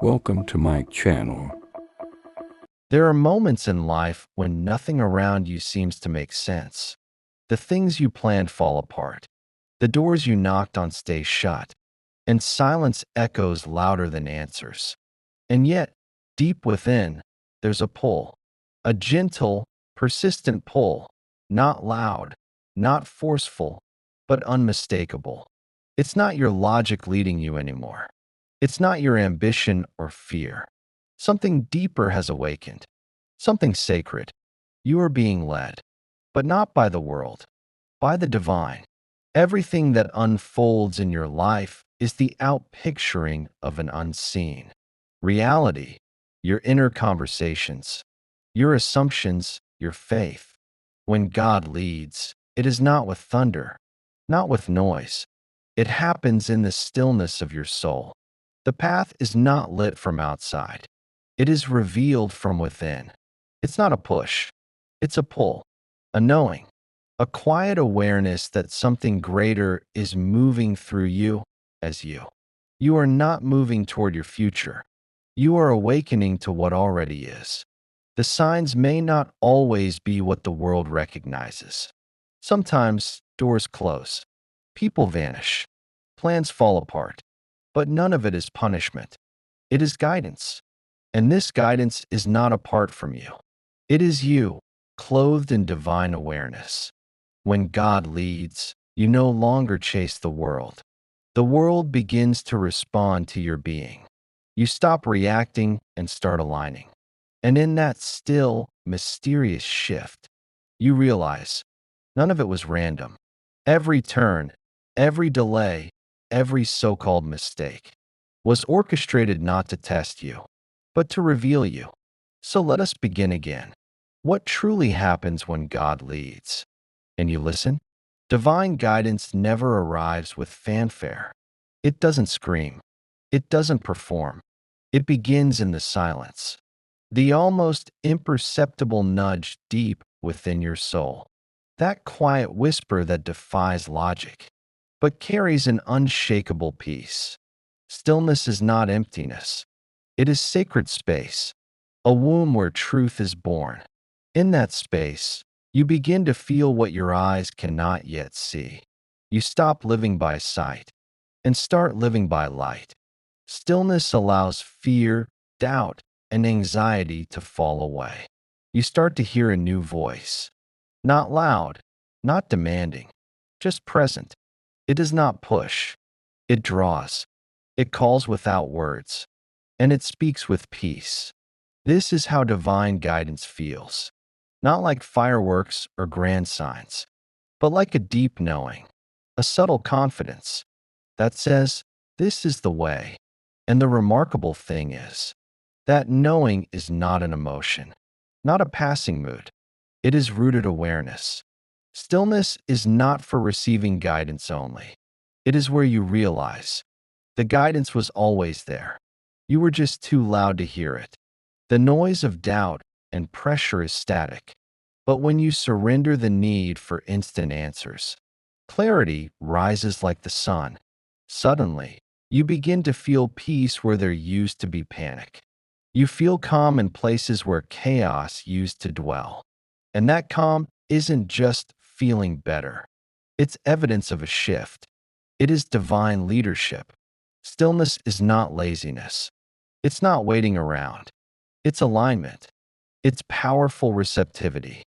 Welcome to my channel. There are moments in life when nothing around you seems to make sense. The things you planned fall apart. The doors you knocked on stay shut, and silence echoes louder than answers. And yet, deep within, there's a pull. A gentle, persistent pull. Not loud, not forceful, but unmistakable. It's not your logic leading you anymore. It's not your ambition or fear. Something deeper has awakened. Something sacred. You are being led, but not by the world, by the divine. Everything that unfolds in your life is the outpicturing of an unseen reality, your inner conversations, your assumptions, your faith. When God leads, it is not with thunder, not with noise. It happens in the stillness of your soul. The path is not lit from outside. It is revealed from within. It's not a push. It's a pull, a knowing, a quiet awareness that something greater is moving through you as you. You are not moving toward your future. You are awakening to what already is. The signs may not always be what the world recognizes. Sometimes doors close, people vanish, plans fall apart, but none of it is punishment. It is guidance. And this guidance is not apart from you. It is you, clothed in divine awareness. When God leads, you no longer chase the world. The world begins to respond to your being. You stop reacting and start aligning. And in that still, mysterious shift, you realize none of it was random. Every turn, every delay, every so-called mistake was orchestrated not to test you, but to reveal you. So let us begin again. What truly happens when God leads? And you listen? Divine guidance never arrives with fanfare. It doesn't scream. It doesn't perform. It begins in the silence. The almost imperceptible nudge deep within your soul. That quiet whisper that defies logic, but carries an unshakable peace. Stillness is not emptiness. It is sacred space, a womb where truth is born. In that space, you begin to feel what your eyes cannot yet see. You stop living by sight and start living by light. Stillness allows fear, doubt, and anxiety to fall away. You start to hear a new voice. Not loud, not demanding, just present. It does not push. It draws. It calls without words. And it speaks with peace. This is how divine guidance feels. Not like fireworks or grand signs, but like a deep knowing, a subtle confidence that says, this is the way. And the remarkable thing is, that knowing is not an emotion, not a passing mood. It is rooted awareness. Stillness is not for receiving guidance only. It is where you realize the guidance was always there. You were just too loud to hear it. The noise of doubt and pressure is static. But when you surrender the need for instant answers, clarity rises like the sun. Suddenly, you begin to feel peace where there used to be panic. You feel calm in places where chaos used to dwell. And that calm isn't just feeling better. It's evidence of a shift. It is divine leadership. Stillness is not laziness. It's not waiting around. It's alignment. It's powerful receptivity.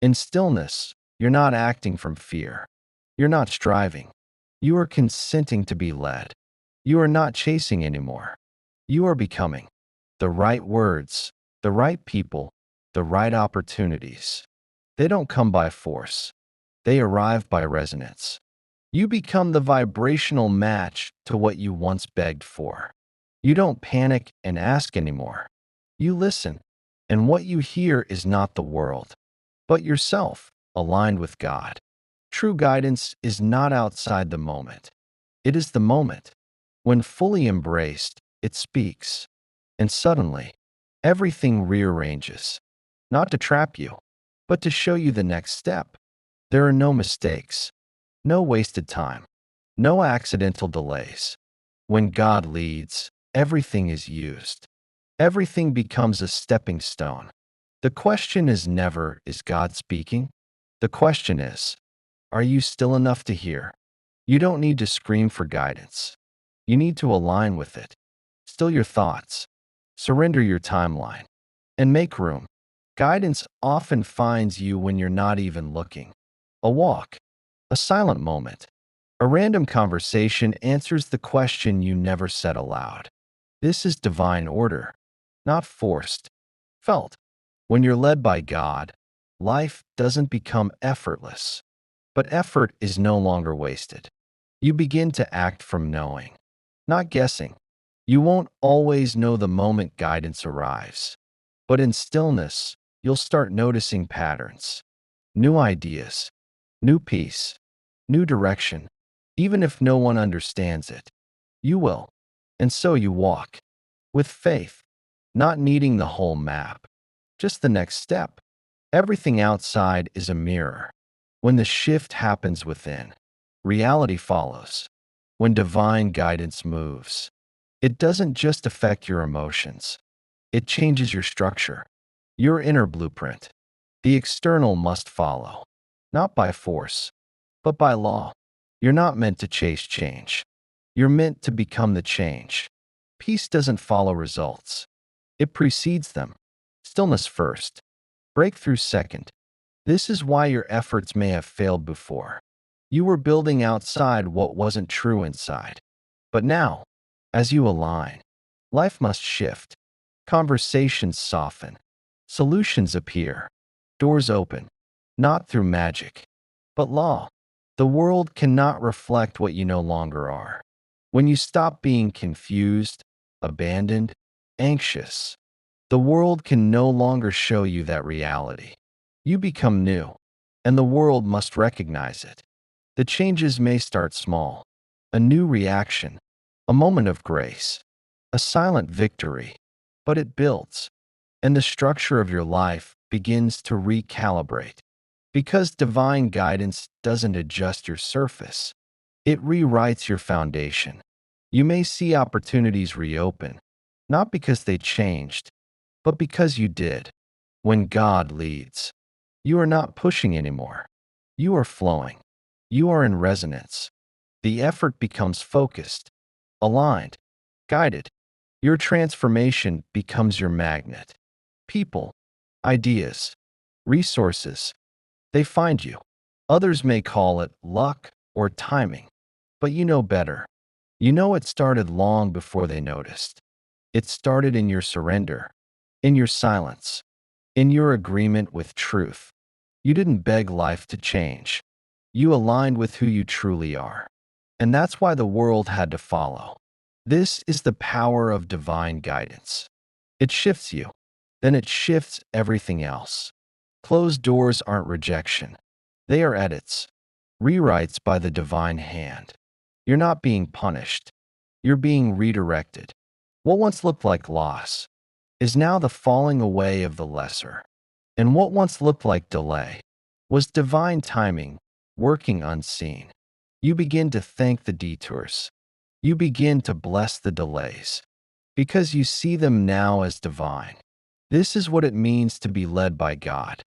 In stillness, you're not acting from fear. You're not striving. You are consenting to be led. You are not chasing anymore. You are becoming. The right words, the right people, the right opportunities. They don't come by force. They arrive by resonance. You become the vibrational match to what you once begged for. You don't panic and ask anymore. You listen, and what you hear is not the world, but yourself, aligned with God. True guidance is not outside the moment. It is the moment. When fully embraced, it speaks. And suddenly, everything rearranges, not to trap you, but to show you the next step. There are no mistakes, no wasted time, no accidental delays. When God leads, everything is used. Everything becomes a stepping stone. The question is never, is God speaking? The question is, are you still enough to hear? You don't need to scream for guidance. You need to align with it. Still your thoughts. Surrender your timeline. And make room. Guidance often finds you when you're not even looking. A walk, a silent moment, a random conversation answers the question you never said aloud. This is divine order, not forced, felt. When you're led by God, life doesn't become effortless, but effort is no longer wasted. You begin to act from knowing, not guessing. You won't always know the moment guidance arrives, but in stillness, you'll start noticing patterns, new ideas, new peace, new direction. Even if no one understands it, you will. And so you walk with faith, not needing the whole map, just the next step. Everything outside is a mirror. When the shift happens within, reality follows. When divine guidance moves, it doesn't just affect your emotions, it changes your structure, your inner blueprint. The external must follow, not by force, but by law. You're not meant to chase change. You're meant to become the change. Peace doesn't follow results, it precedes them. Stillness first, breakthrough second. This is why your efforts may have failed before. You were building outside what wasn't true inside. But now, as you align, life must shift. Conversations soften. Solutions appear. Doors open. Not through magic, but law. The world cannot reflect what you no longer are. When you stop being confused, abandoned, anxious, the world can no longer show you that reality. You become new, and the world must recognize it. The changes may start small, a new reaction, a moment of grace, a silent victory, but it builds, and the structure of your life begins to recalibrate. Because divine guidance doesn't adjust your surface, it rewrites your foundation. You may see opportunities reopen, not because they changed, but because you did. When God leads, you are not pushing anymore. You are flowing. You are in resonance. The effort becomes focused, aligned, guided. Your transformation becomes your magnet. People, ideas, resources, they find you. Others may call it luck or timing, but you know better. You know it started long before they noticed. It started in your surrender, in your silence, in your agreement with truth. You didn't beg life to change. You aligned with who you truly are. And that's why the world had to follow. This is the power of divine guidance. It shifts you, then it shifts everything else. Closed doors aren't rejection. They are edits, rewrites by the divine hand. You're not being punished. You're being redirected. What once looked like loss is now the falling away of the lesser. And what once looked like delay was divine timing working unseen. You begin to thank the detours. You begin to bless the delays because you see them now as divine. This is what it means to be led by God,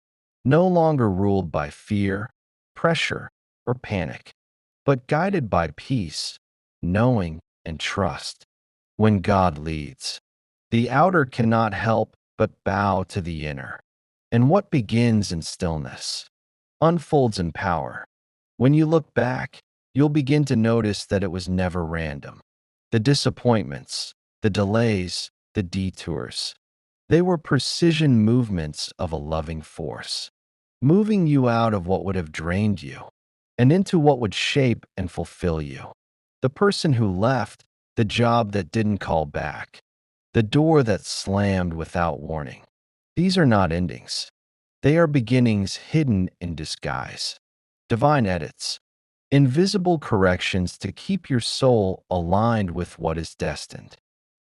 no longer ruled by fear, pressure, or panic, but guided by peace, knowing, and trust. When God leads, the outer cannot help but bow to the inner. And what begins in stillness unfolds in power. When you look back, you'll begin to notice that it was never random. The disappointments, the delays, the detours, they were precision movements of a loving force, moving you out of what would have drained you and into what would shape and fulfill you. The person who left, the job that didn't call back, the door that slammed without warning. These are not endings. They are beginnings hidden in disguise. Divine edits, invisible corrections to keep your soul aligned with what is destined.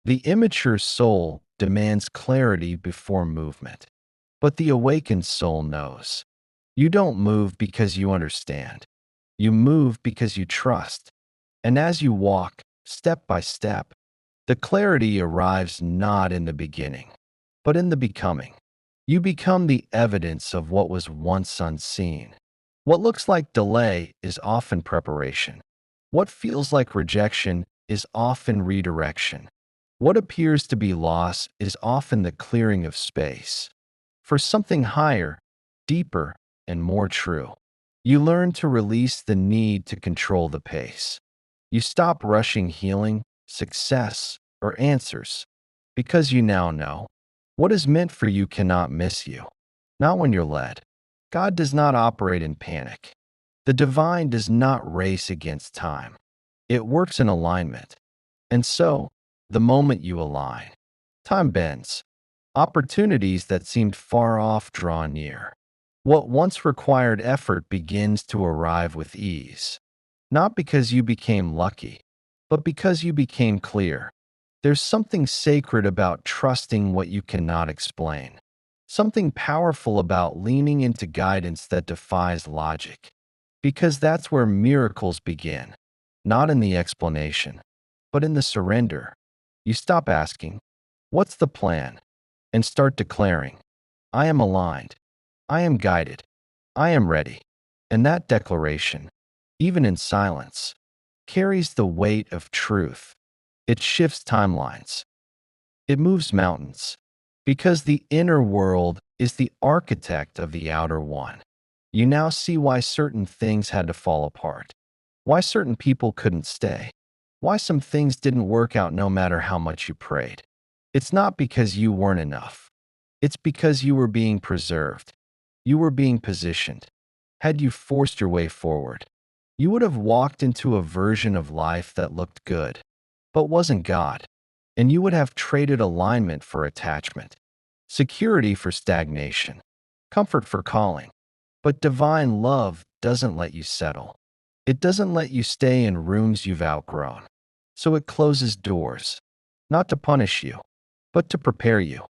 The immature soul demands clarity before movement, but the awakened soul knows. You don't move because you understand. You move because you trust. And as you walk, step by step, The clarity arrives not in the beginning, but in the becoming. You become the evidence of what was once unseen. What looks like delay is often preparation. What feels like rejection is often redirection. What appears to be loss is often the clearing of space for something higher, deeper, and more true. You learn to release the need to control the pace. You stop rushing healing, success, or answers because you now know what is meant for you cannot miss you, not when you're led. God does not operate in panic. The divine does not race against time. It works in alignment. And so, the moment you align, time bends. Opportunities that seemed far off draw near. What once required effort begins to arrive with ease. Not because you became lucky, but because you became clear. There's something sacred about trusting what you cannot explain. Something powerful about leaning into guidance that defies logic. Because that's where miracles begin. Not in the explanation, but in the surrender. You stop asking, "What's the plan?" and start declaring, "I am aligned. I am guided. I am ready." And that declaration, even in silence, carries the weight of truth. It shifts timelines. It moves mountains. Because the inner world is the architect of the outer one. You now see why certain things had to fall apart, why certain people couldn't stay, why some things didn't work out no matter how much you prayed. It's not because you weren't enough. It's because you were being preserved. You were being positioned. Had you forced your way forward, you would have walked into a version of life that looked good, but wasn't God. And you would have traded alignment for attachment, security for stagnation, comfort for calling. But divine love doesn't let you settle. It doesn't let you stay in rooms you've outgrown. So it closes doors, not to punish you, but to prepare you.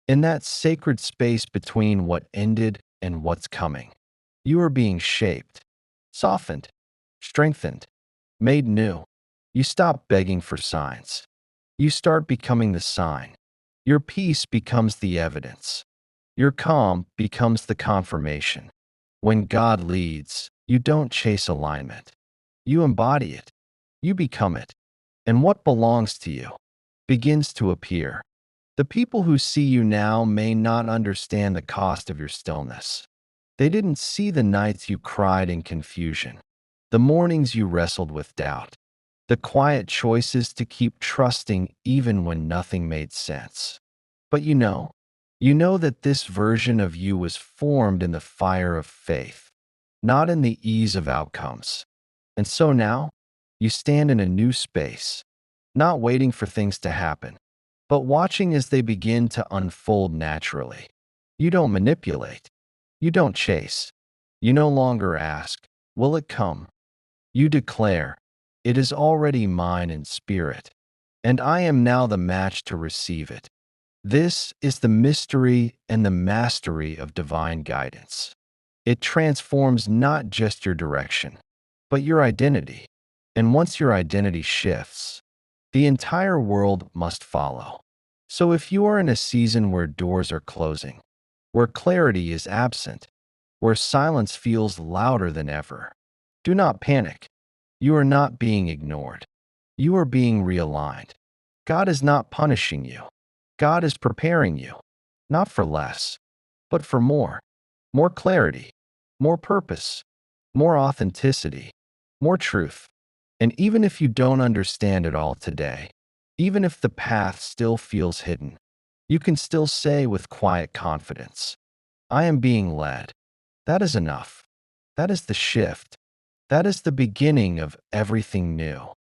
In that sacred space between what ended and what's coming, you are being shaped, softened, strengthened, made new. You stop begging for signs. You start becoming the sign. Your peace becomes the evidence. Your calm becomes the confirmation. When God leads, you don't chase alignment. You embody it. You become it. And what belongs to you begins to appear. The people who see you now may not understand the cost of your stillness. They didn't see the nights you cried in confusion, the mornings you wrestled with doubt, the quiet choices to keep trusting even when nothing made sense. But you know that this version of you was formed in the fire of faith, not in the ease of outcomes. And so now, you stand in a new space, not waiting for things to happen, but watching as they begin to unfold naturally. You don't manipulate. You don't chase. You no longer ask, "Will it come?" You declare, "It is already mine in spirit, and I am now the match to receive it." This is the mystery and the mastery of divine guidance. It transforms not just your direction, but your identity. And once your identity shifts, the entire world must follow. So if you are in a season where doors are closing, where clarity is absent, where silence feels louder than ever, do not panic. You are not being ignored. You are being realigned. God is not punishing you. God is preparing you, not for less, but for more. More clarity, more purpose, more authenticity, more truth. And even if you don't understand it all today, even if the path still feels hidden, you can still say with quiet confidence, "I am being led." That is enough. That is the shift. That is the beginning of everything new.